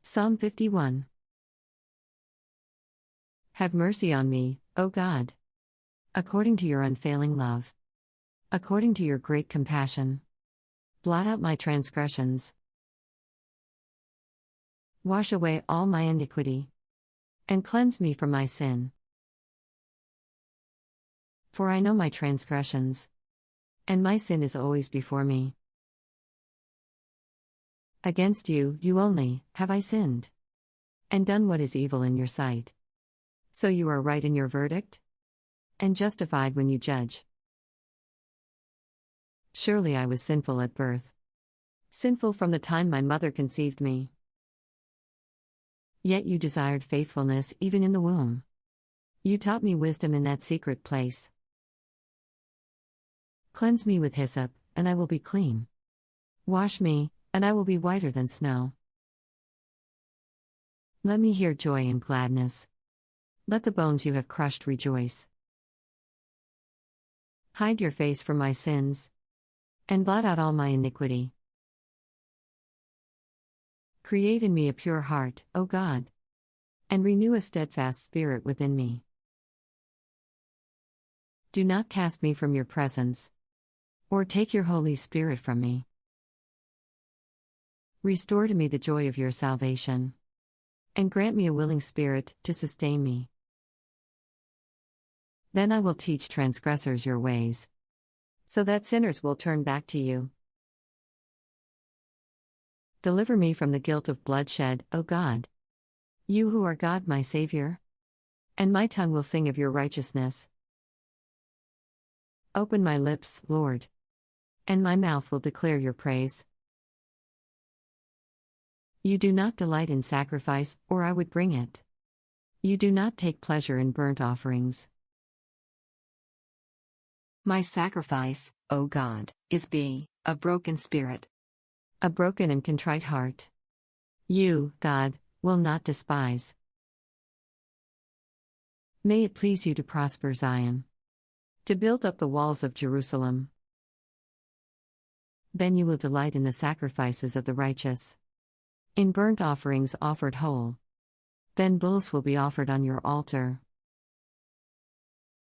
Psalm 51. Have mercy on me, O God, according to your unfailing love. According to your great compassion. Blot out my transgressions. Wash away all my iniquity. And cleanse me from my sin. For I know my transgressions. And my sin is always before me. Against you, you only, have I sinned. And done what is evil in your sight. So you are right in your verdict? And justified when you judge. Surely I was sinful at birth. Sinful from the time my mother conceived me. Yet you desired faithfulness even in the womb. You taught me wisdom in that secret place. Cleanse me with hyssop, and I will be clean. Wash me, and I will be whiter than snow. Let me hear joy and gladness. Let the bones you have crushed rejoice. Hide your face from my sins. And blot out all my iniquity. Create in me a pure heart, O God. And renew a steadfast spirit within me. Do not cast me from your presence. Or take your Holy Spirit from me. Restore to me the joy of your salvation. And grant me a willing spirit to sustain me. Then I will teach transgressors your ways. So that sinners will turn back to you. Deliver me from the guilt of bloodshed, O God. You who are God my Savior. And my tongue will sing of your righteousness. Open my lips, Lord. And my mouth will declare your praise. You do not delight in sacrifice, or I would bring it. You do not take pleasure in burnt offerings. My sacrifice, O God, is a broken spirit. A broken and contrite heart. You, God, will not despise. May it please you to prosper Zion. To build up the walls of Jerusalem. Then you will delight in the sacrifices of the righteous. In burnt offerings offered whole. Then bulls will be offered on your altar.